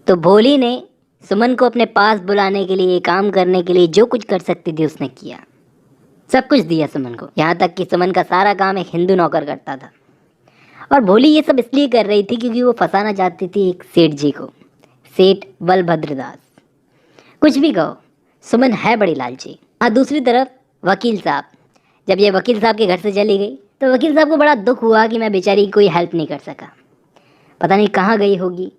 तो भोली ने सुमन को अपने पास बुलाने के लिए, काम करने के लिए जो कुछ कर सकती थी उसने किया। सब कुछ दिया सुमन को, यहाँ तक कि सुमन का सारा काम एक हिंदू नौकर करता था। और भोली ये सब इसलिए कर रही थी क्योंकि वो फंसाना चाहती थी एक सेठ जी को, सेठ बलभद्रदास। कुछ भी कहो, सुमन है बड़ी लालची। हाँ, दूसरी तरफ वकील साहब, जब ये वकील साहब के घर से चली गई तो वकील साहब को बड़ा दुख हुआ कि मैं बेचारी की कोई हेल्प नहीं कर सका। पता नहीं कहाँ गई होगी,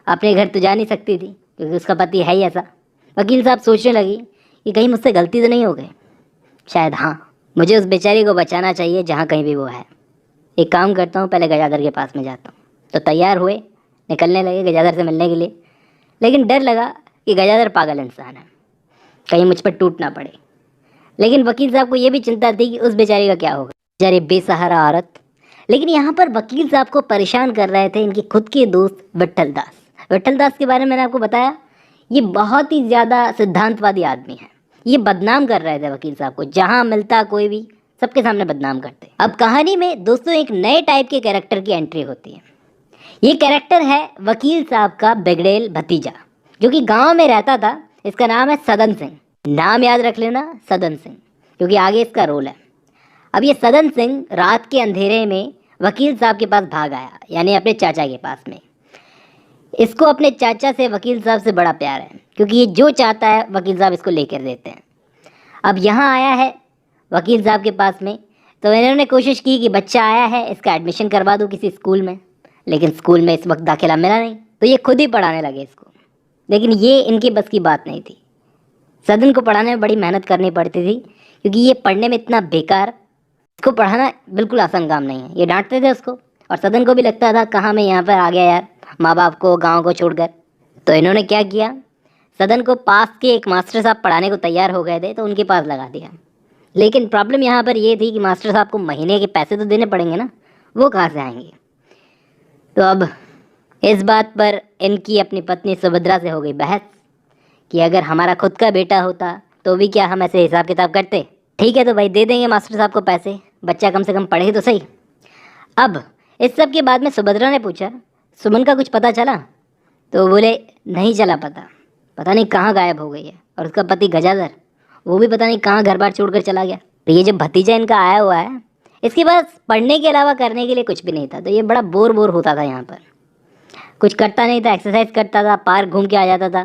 अपने घर तो जा नहीं सकती थी क्योंकि उसका पति है ही ऐसा। वकील साहब सोचने लगी कि कहीं मुझसे गलती तो नहीं हो गई, शायद हाँ, मुझे उस बेचारी को बचाना चाहिए जहाँ कहीं भी वो है। एक काम करता हूँ, पहले गजाधर के पास में जाता हूँ। तो तैयार हुए, निकलने लगे गजाधर से मिलने के लिए। लेकिन डर लगा कि गजाधर पागल इंसान है, कहीं मुझ पर टूट ना पड़े। लेकिन वकील साहब को ये भी चिंता थी कि उस बेचारी का क्या होगा, बेचारी बेसहारा औरत। लेकिन यहाँ पर वकील साहब को परेशान कर रहे थे इनके खुद के दोस्त विट्ठल दास। विट्ठल दास के बारे में मैंने आपको बताया, ये बहुत ही ज़्यादा सिद्धांतवादी आदमी है। ये बदनाम कर रहे थे वकील साहब को, जहाँ मिलता कोई भी सबके सामने बदनाम करते। अब कहानी में दोस्तों एक नए टाइप के कैरेक्टर की एंट्री होती है। ये कैरेक्टर है वकील साहब का बिगड़ेल भतीजा, जो कि गांव में रहता था। इसका नाम है सदन सिंह। नाम याद रख लेना, सदन सिंह, क्योंकि आगे इसका रोल है। अब ये सदन सिंह रात के अंधेरे में वकील साहब के पास भाग आया, यानी अपने चाचा के पास में। इसको अपने चाचा से, वकील साहब से बड़ा प्यार है, क्योंकि ये जो चाहता है वकील साहब इसको लेकर देते हैं। अब यहाँ आया है वकील साहब के पास में, तो इन्होंने कोशिश की कि बच्चा आया है, इसका एडमिशन करवा दूँ किसी स्कूल में। लेकिन स्कूल में इस वक्त दाखिला मिला नहीं, तो ये खुद ही पढ़ाने लगे इसको। लेकिन ये इनकी बस की बात नहीं थी। सदन को पढ़ाने में बड़ी मेहनत करनी पड़ती थी, क्योंकि ये पढ़ने में इतना बेकार, इसको पढ़ाना बिल्कुल आसान काम नहीं है। ये डांटते थे उसको, और सदन को भी लगता था कहाँ मैं यहाँ पर आ गया यार, माँ बाप को, गाँव को छोड़कर। तो इन्होंने क्या किया, सदन को पास के एक मास्टर साहब पढ़ाने को तैयार हो गए थे, तो उनके पास लगा दिया। लेकिन प्रॉब्लम यहाँ पर ये थी कि मास्टर साहब को महीने के पैसे तो देने पड़ेंगे ना, वो कहाँ से आएंगे। तो अब इस बात पर इनकी अपनी पत्नी सुभद्रा से हो गई बहस कि अगर हमारा खुद का बेटा होता तो भी क्या हम ऐसे हिसाब किताब करते। ठीक है तो भाई दे देंगे मास्टर साहब को पैसे, बच्चा कम से कम पढ़े तो सही। अब इस सब के बाद में सुभद्रा ने पूछा, सुमन का कुछ पता चला? तो बोले नहीं चला पता, पता नहीं कहाँ गायब हो गई है। और उसका पति गजाधर, वो भी पता नहीं कहाँ घर बार छोड़ कर चला गया। तो ये जो भतीजा इनका आया हुआ है, इसके पास पढ़ने के अलावा करने के लिए कुछ भी नहीं था। तो ये बड़ा बोर होता था यहाँ पर, कुछ करता नहीं था। एक्सरसाइज करता था, पार्क घूम के आ जाता था,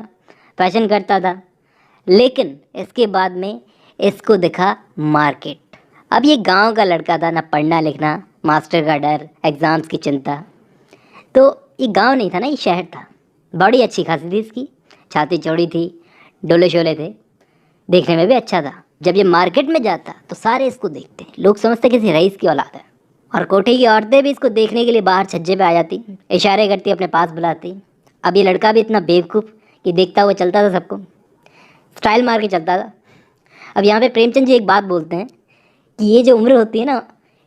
फैशन करता था। लेकिन इसके बाद में इसको दिखा मार्केट। अब ये गांव का लड़का था, ना पढ़ना लिखना, मास्टर का डर, एग्ज़ाम्स की चिंता। तो ये गांव नहीं था ना, ये शहर था। बड़ी अच्छी खासी थी इसकी, छाती चौड़ी थी, डोले शोले थे, देखने में भी अच्छा था। जब ये मार्केट में जाता तो सारे इसको देखते, लोग समझते किसी रईस की औलाद है। और कोठी की औरतें भी इसको देखने के लिए बाहर छज्जे पे आ जाती, इशारे करती, अपने पास बुलाती। अब ये लड़का भी इतना बेवकूफ़ कि देखता हुआ चलता था, सबको स्टाइल मार के चलता था। अब यहाँ पे प्रेमचंद जी एक बात बोलते हैं कि ये जो उम्र होती है ना,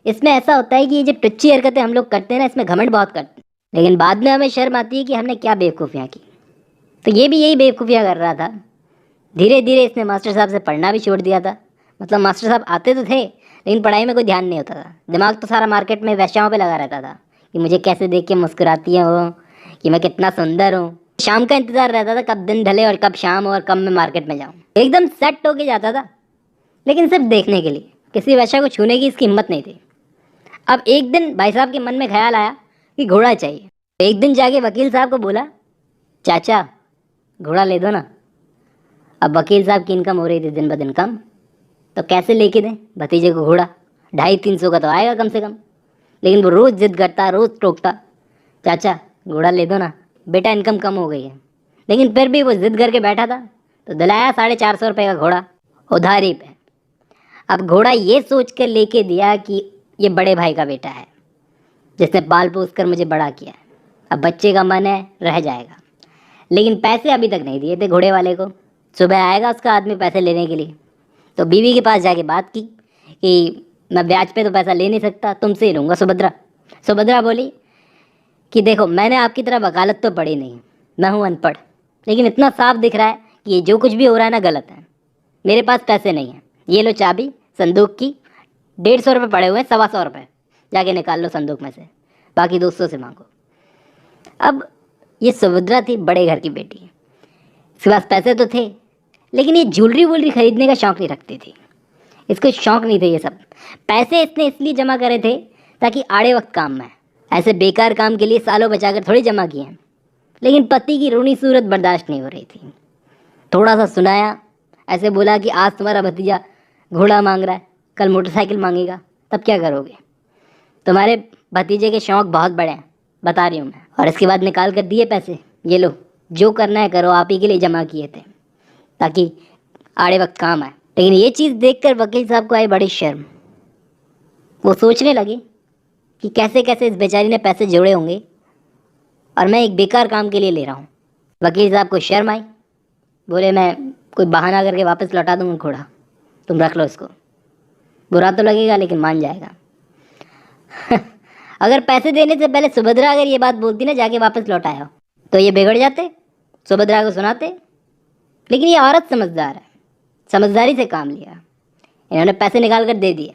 इसमें ऐसा होता है कि ये जो टुच्ची हरकतें हम लोग करते हैं ना, इसमें घमंड बहुत करते हैं, लेकिन बाद में हमें शर्म आती है कि हमने क्या बेवकूफ़ियाँ की। तो ये भी यही बेवकूफ़ियाँ कर रहा था। धीरे धीरे इसने मास्टर साहब से पढ़ना भी छोड़ दिया था। मतलब मास्टर साहब आते तो थे, लेकिन पढ़ाई में कोई ध्यान नहीं होता था। दिमाग तो सारा मार्केट में वैश्याओं पे लगा रहता था कि मुझे कैसे देख के मुस्कुराती हैं वो, कि मैं कितना सुंदर हूँ। शाम का इंतज़ार रहता था कब दिन ढले और कब शाम हो और कब मैं मार्केट में जाऊँ। एकदम सेट होके जाता था, लेकिन सिर्फ देखने के लिए, किसी वैश्या को छूने की इसकी हिम्मत नहीं थी। अब एक दिन भाई साहब के मन में ख्याल आया कि घोड़ा चाहिए। एक दिन जाके वकील साहब को बोला, चाचा घोड़ा ले दो ना। अब वकील साहब की इनकम हो रही थी दिन ब दिन कम, तो कैसे लेके दें भतीजे को घोड़ा? 250-300 का तो आएगा कम से कम। लेकिन वो रोज़ जिद करता, रोज़ टोकता, चाचा घोड़ा ले दो ना, बेटा इनकम कम हो गई है। लेकिन फिर भी वो जिद करके बैठा था, तो दिलाया 450 रुपये का घोड़ा उधारी पे। अब घोड़ा ये सोच कर लेके दिया कि ये बड़े भाई का बेटा है, जिसने पाल पोस कर मुझे बड़ा किया है। अब बच्चे का मन है, रह जाएगा। लेकिन पैसे अभी तक नहीं दिए थे घोड़े वाले को। सुबह आएगा उसका आदमी पैसे लेने के लिए। तो बीवी के पास जाके बात की कि मैं ब्याज पे तो पैसा ले नहीं सकता, तुमसे ही लूँगा सुभद्रा। सुभद्रा बोली कि देखो मैंने आपकी तरह वकालत तो पढ़ी नहीं, मैं हूँ अनपढ़, लेकिन इतना साफ दिख रहा है कि ये जो कुछ भी हो रहा है ना गलत है। मेरे पास पैसे नहीं हैं, ये लो चाबी संदूक की, 150 रुपये पड़े हुए हैं, 125 रुपये जाके निकाल लो संदूक में से, बाकी दोस्तों से मांगो। अब ये सुभद्रा थी बड़े घर की बेटी। इसके पास पैसे तो थे, लेकिन ये ज्वेलरी वूलरी खरीदने का शौक़ नहीं रखती थी। इसको शौक़ नहीं थे ये सब। पैसे इसने इसलिए जमा करे थे ताकि आड़े वक्त काम में। ऐसे बेकार काम के लिए सालों बचाकर थोड़ी जमा किए हैं। लेकिन पति की रूनी सूरत बर्दाश्त नहीं हो रही थी। थोड़ा सा सुनाया, ऐसे बोला कि आज तुम्हारा भतीजा घोड़ा मांग रहा है, कल मोटरसाइकिल मांगेगा, तब क्या करोगे? तुम्हारे भतीजे के शौक़ बहुत बड़े हैं, बता रही हूँ मैं। और इसके बाद निकाल कर दिए पैसे, ये लो, जो करना है करो, आप ही के लिए जमा किए थे ताकि आड़े वक्त काम आए। लेकिन ये चीज़ देखकर वकील साहब को आई बड़ी शर्म। वो सोचने लगे कि कैसे कैसे इस बेचारी ने पैसे जोड़े होंगे और मैं एक बेकार काम के लिए ले रहा हूँ। वकील साहब को शर्म आई। बोले, मैं कोई बहाना करके वापस लौटा दूँगा घोड़ा, तुम रख लो इसको। बुरा तो लगेगा लेकिन मान जाएगा। अगर पैसे देने से पहले सुभद्रा अगर ये बात बोलती ना, जाके वापस लौटाया, तो ये बिगड़ जाते, सुभद्रा को सुनाते। लेकिन ये औरत समझदार है, समझदारी से काम लिया। इन्होंने पैसे निकाल कर दे दिए,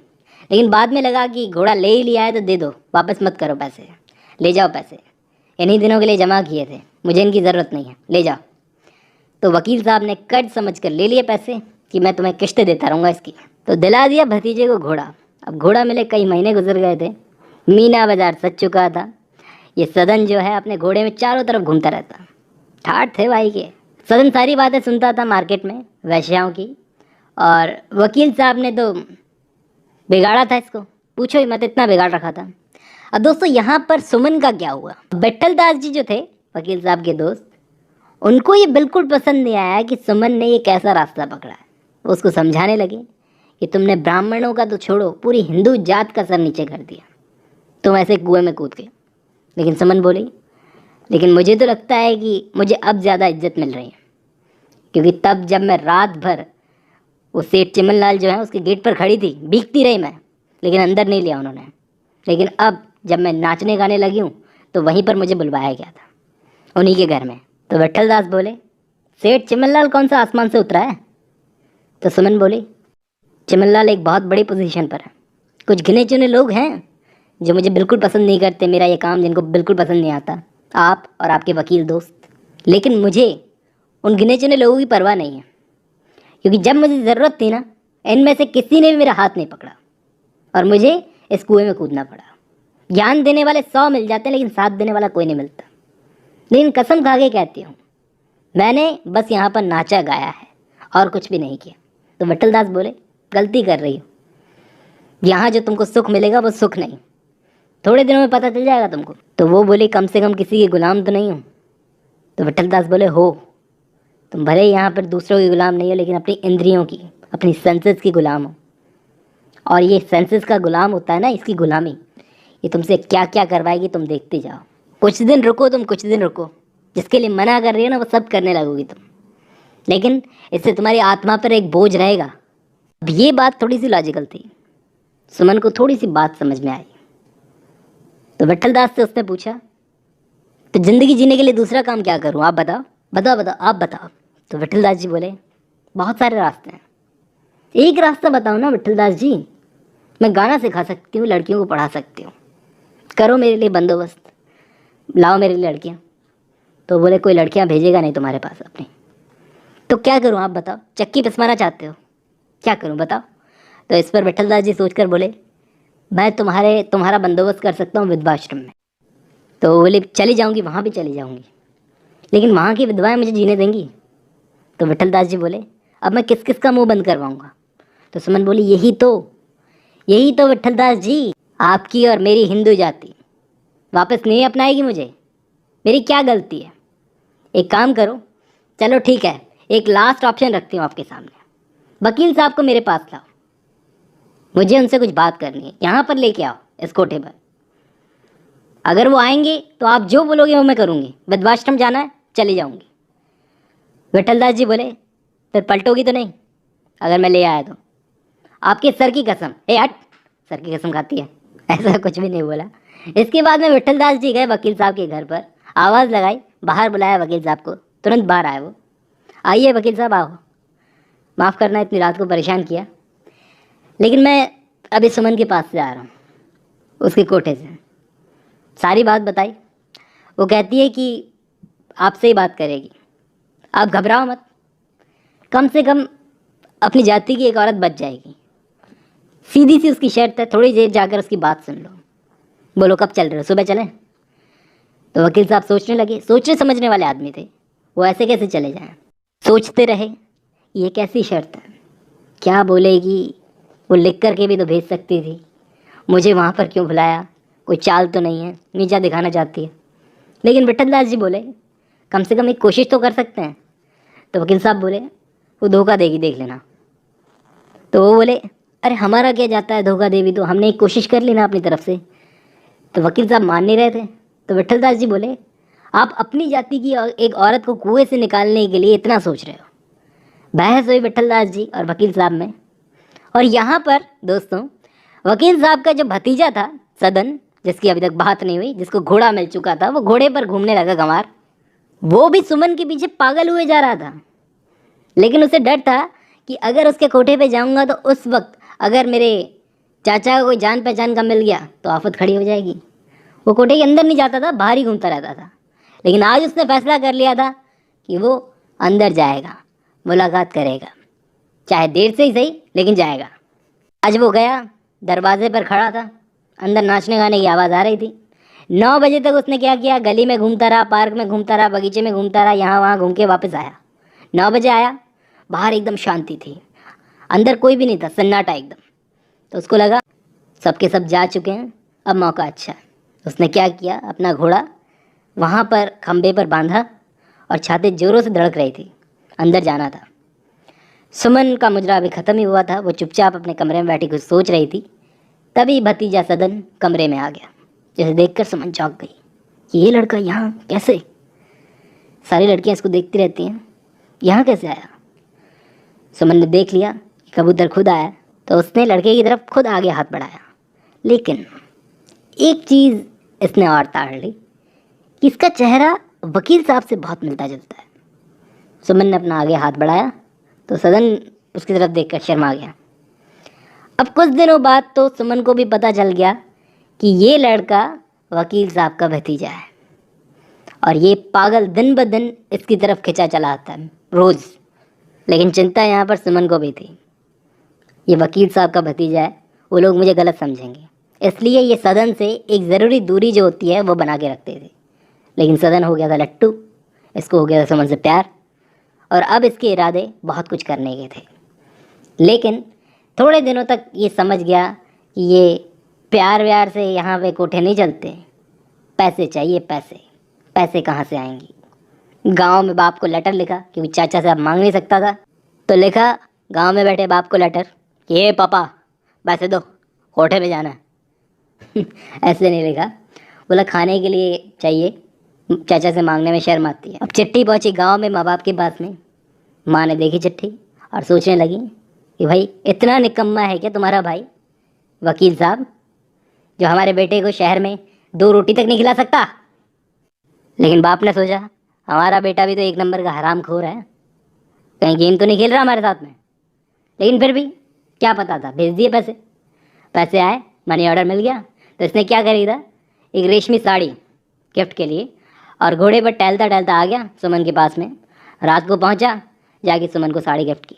लेकिन बाद में लगा कि घोड़ा ले ही लिया है तो दे दो, वापस मत करो पैसे, ले जाओ पैसे, इन्हीं दिनों के लिए जमा किए थे, मुझे इनकी ज़रूरत नहीं है, ले जाओ। तो वकील साहब ने कट समझ कर ले लिए पैसे कि मैं तुम्हें किश्त देता रहूँगा इसकी। तो दिला दिया भतीजे को घोड़ा। अब घोड़ा मिले कई महीने गुजर गए थे, मीना बाजार सज चुका था। ये सदन जो है अपने घोड़े में चारों तरफ घूमता रहता। ठाठ थे भाई के। सदन सारी बातें सुनता था मार्केट में वैश्याओं की, और वकील साहब ने तो बिगाड़ा था इसको, पूछो ही मत, इतना बिगाड़ रखा था। अब दोस्तों यहाँ पर सुमन का क्या हुआ? बैठल दास जी जो थे वकील साहब के दोस्त, उनको ये बिल्कुल पसंद नहीं आया कि सुमन ने ये कैसा रास्ता पकड़ा है। वो उसको समझाने लगे कि तुमने ब्राह्मणों का तो छोड़ो, पूरी हिंदू जात का सर नीचे कर दिया तुम ऐसे कुएं में कूद के। लेकिन सुमन बोली, लेकिन मुझे तो लगता है कि मुझे अब ज़्यादा इज्जत मिल रही है, क्योंकि तब जब मैं रात भर वो सेठ चिमनलाल जो है उसके गेट पर खड़ी थी, भीगती रही मैं, लेकिन अंदर नहीं लिया उन्होंने। लेकिन अब जब मैं नाचने गाने लगी हूँ तो वहीं पर मुझे बुलवाया गया था, उन्हीं के घर में। तो विट्ठल दास बोले, सेठ चिमनलाल कौन सा आसमान से उतरा है? तो सुमन बोली, चिमनलाल एक बहुत बड़ी पोजीशन पर है, कुछ गिने चुने लोग हैं जो मुझे बिल्कुल पसंद नहीं करते, मेरा ये काम जिनको बिल्कुल पसंद नहीं आता, आप और आपके वकील दोस्त। लेकिन मुझे उन गिने चुने लोगों की परवाह नहीं है, क्योंकि जब मुझे ज़रूरत थी ना, इनमें से किसी ने भी मेरा हाथ नहीं पकड़ा और मुझे इस कुएं में कूदना पड़ा। ज्ञान देने वाले 100 मिल जाते हैं, लेकिन साथ देने वाला कोई नहीं मिलता। लेकिन कसम खा के कहती हूँ, मैंने बस यहाँ पर नाचा गाया है और कुछ भी नहीं किया। तो विट्ठल दास बोले, गलती कर रही हो, यहाँ जो तुमको सुख मिलेगा वो सुख नहीं, थोड़े दिनों में पता चल जाएगा तुमको। तो वो बोले, कम से कम किसी के गुलाम तो नहीं हूँ। तो विट्ठल दास बोले, हो, तुम भले ही यहाँ पर दूसरों के गुलाम नहीं हो, लेकिन अपनी इंद्रियों की, अपनी सेंसेस की गुलाम हो। और ये सेंसेस का गुलाम होता है ना, इसकी गुलामी, ये तुमसे क्या क्या करवाएगी तुम देखते जाओ। कुछ दिन रुको तुम, कुछ दिन रुको, जिसके लिए मना कर रही हो ना वो सब करने लगोगी तुम, लेकिन इससे तुम्हारी आत्मा पर एक बोझ रहेगा। अब ये बात थोड़ी सी लॉजिकल थी, सुमन को थोड़ी सी बात समझ में आई। तो विट्ठल दास से उसने पूछा, तो ज़िंदगी जीने के लिए दूसरा काम क्या करूँ, आप बताओ बताओ बताओ आप बताओ। तो विट्ठल दास जी बोले, बहुत सारे रास्ते हैं, एक रास्ता बताओ ना विट्ठल दास जी, मैं गाना सिखा सकती हूँ, लड़कियों को पढ़ा सकती हूँ, करो मेरे लिए बंदोबस्त, लाओ मेरे लिए लड़कियाँ। तो बोले, कोई लड़कियाँ भेजेगा नहीं तुम्हारे पास अपनी, तो क्या करूँ आप बताओ, चक्की पिसवाना चाहते हो, क्या करूँ बताओ। तो इस पर विट्ठल दास जी सोचकर बोले, मैं तुम्हारा बंदोबस्त कर सकता हूँ विधवाश्रम में। तो बोले, चली जाऊँगी, वहाँ भी चली जाऊँगी, लेकिन वहाँ की विधवाएं मुझे जीने देंगी? तो विट्ठल दास जी बोले, अब मैं किस किस का मुंह बंद करवाऊँगा? तो सुमन बोली, यही तो विट्ठल दास जी, आपकी और मेरी हिंदू जाति वापस नहीं अपनाएगी मुझे, मेरी क्या गलती है? एक काम करो, चलो ठीक है, एक लास्ट ऑप्शन रखती हूँ आपके सामने, वकील साहब को मेरे पास लाओ, मुझे उनसे कुछ बात करनी है, यहाँ पर लेके आओ इस कोठे पर। अगर वो आएंगे तो आप जो बोलोगे वो मैं करूँगी, विधवाश्रम जाना है चली जाऊँगी। विट्ठल दास जी बोले, फिर पलटोगी तो नहीं अगर मैं ले आया तो? आपके सर की कसम। ए हट, सर की कसम खाती है, ऐसा कुछ भी नहीं बोला। इसके बाद में विट्ठल दास जी गए वकील साहब के घर पर, आवाज़ लगाई, बाहर बुलाया वकील साहब को, तुरंत बाहर आए वो, आइए वकील साहब आओ, माफ़ करना इतनी रात को परेशान किया, लेकिन मैं अभी सुमन के पास से आ रहा हूँ, उसके कोठे से। सारी बात बताई। वो कहती है कि आपसे ही बात करेगी, आप घबराओ मत, कम से कम अपनी जाति की एक औरत बच जाएगी। सीधी सी उसकी शर्त है, थोड़ी देर जाकर उसकी बात सुन लो। बोलो कब चल रहे हो, सुबह चलें? तो वकील साहब सोचने लगे, सोचने समझने वाले आदमी थे, वो ऐसे कैसे चले जाएं। सोचते रहे ये कैसी शर्त है, क्या बोलेगी, वो लिख कर के भी तो भेज सकती थी, मुझे वहाँ पर क्यों बुलाया, कोई चाल तो नहीं है, नीचा दिखाना चाहती है। लेकिन विठल दास जी बोले कम से कम एक कोशिश तो कर सकते हैं। तो वकील साहब बोले वो धोखा देगी, देख लेना। तो वो बोले अरे हमारा क्या जाता है धोखा देवी, तो हमने एक कोशिश कर ली ना अपनी तरफ से। तो वकील साहब मान नहीं रहे थे। तो विठल दास जी बोले आप अपनी जाति की एक औरत को कुएं से निकालने के लिए इतना सोच रहे हो। बहस हुई विठल दास जी और वकील साहब में। और यहाँ पर दोस्तों वकील साहब का जो भतीजा था सदन, जिसकी अभी तक बात नहीं हुई, जिसको घोड़ा मिल चुका था, वो घोड़े पर घूमने लगा गंवार, वो भी सुमन के पीछे पागल हुए जा रहा था। लेकिन उसे डर था कि अगर उसके कोठे पे जाऊंगा तो उस वक्त अगर मेरे चाचा का कोई जान पहचान का मिल गया तो आफत खड़ी हो जाएगी। वो कोठे के अंदर नहीं जाता था, बाहर ही घूमता रहता था। लेकिन आज उसने फैसला कर लिया था कि वो अंदर जाएगा, मुलाकात करेगा, चाहे देर से ही सही लेकिन जाएगा। आज वो गया, दरवाजे पर खड़ा था, अंदर नाचने गाने की आवाज़ आ रही थी। 9 बजे तक उसने क्या किया, गली में घूमता रहा, पार्क में घूमता रहा, बगीचे में घूमता रहा, यहाँ वहाँ घूम के वापस आया। 9 बजे आया, बाहर एकदम शांति थी, अंदर कोई भी नहीं था, सन्नाटा एकदम। तो उसको लगा सबके सब जा चुके हैं, अब मौका अच्छा है। उसने क्या किया, अपना घोड़ा वहाँ पर खंबे पर बांधा और छाती जोरों से धड़क रही थी, अंदर जाना था। सुमन का मुजरा अभी ख़त्म ही हुआ था, वो चुपचाप अपने कमरे में बैठी कुछ सोच रही थी। तभी भतीजा सदन कमरे में आ गया, जिसे देखकर सुमन चौंक गई कि ये लड़का यहाँ कैसे, सारी लड़कियाँ इसको देखती रहती हैं, यहाँ कैसे आया। सुमन ने देख लिया कि कबूतर खुद आया, तो उसने लड़के की तरफ खुद आगे हाथ बढ़ाया। लेकिन एक चीज़ इसने और ताड़ ली कि इसका चेहरा वकील साहब से बहुत मिलता जुलता है। सुमन ने अपना आगे हाथ बढ़ाया तो सदन उसकी तरफ देखकर शर्मा गया। अब कुछ दिनों बाद तो सुमन को भी पता चल गया कि ये लड़का वकील साहब का भतीजा है और ये पागल दिन ब दिन इसकी तरफ खिंचा चला आता है रोज़। लेकिन चिंता यहाँ पर सुमन को भी थी, ये वकील साहब का भतीजा है, वो लोग मुझे गलत समझेंगे, इसलिए ये सदन से एक ज़रूरी दूरी जो होती है वो बना के रखते थे। लेकिन सदन हो गया था लट्टू, इसको हो गया था सुमन से प्यार, और अब इसके इरादे बहुत कुछ करने के थे। लेकिन थोड़े दिनों तक ये समझ गया कि ये प्यार व्यार से यहाँ पे कोठे नहीं चलते, पैसे चाहिए, पैसे, पैसे कहाँ से आएंगी। गांव में बाप को लेटर लिखा क्योंकि चाचा से अब मांग नहीं सकता था, तो लिखा गांव में बैठे बाप को लेटर कि ये पापा पैसे दो, कोठे में जाना है। ऐसे नहीं लिखा, बोला खाने के लिए चाहिए, चाचा से मांगने में शर्म आती है। अब चिट्ठी पहुंची गांव में माँ बाप के पास में। माँ ने देखी चिट्ठी और सोचने लगी कि भाई इतना निकम्मा है क्या तुम्हारा भाई वकील साहब, जो हमारे बेटे को शहर में 2 रोटी तक नहीं खिला सकता। लेकिन बाप ने सोचा हमारा बेटा भी तो एक नंबर का हरामखोर है, कहीं गेम तो नहीं खेल रहा हमारे साथ में। लेकिन फिर भी क्या पता था, भेज दिए पैसे। पैसे आए, मनी ऑर्डर मिल गया, तो इसने क्या खरीदा, एक रेशमी साड़ी गिफ्ट के लिए, और घोड़े पर टहलता टहलता आ गया सुमन के पास में। रात को पहुंचा, जाके सुमन को साड़ी गिफ्ट की।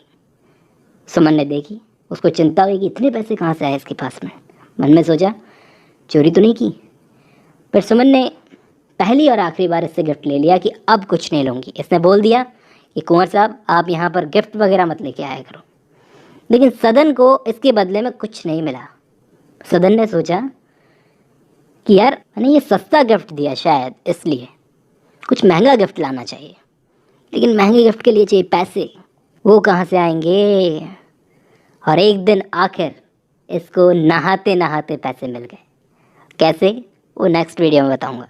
सुमन ने देखी, उसको चिंता हुई कि इतने पैसे कहाँ से आए इसके पास में। मन में सोचा चोरी तो नहीं की। फिर सुमन ने पहली और आखिरी बार इससे गिफ्ट ले लिया कि अब कुछ नहीं लूँगी। इसने बोल दिया कि कुंवर साहब आप यहाँ पर गिफ्ट वगैरह मत लेके आया करो। लेकिन सदन को इसके बदले में कुछ नहीं मिला। सदन ने सोचा कि यार मैंने ये सस्ता गिफ्ट दिया, शायद इसलिए कुछ महंगा गिफ्ट लाना चाहिए। लेकिन महंगे गिफ्ट के लिए चाहिए पैसे, वो कहाँ से आएंगे। और एक दिन आखिर इसको नहाते नहाते पैसे मिल गए। कैसे, वो नेक्स्ट वीडियो में बताऊंगा।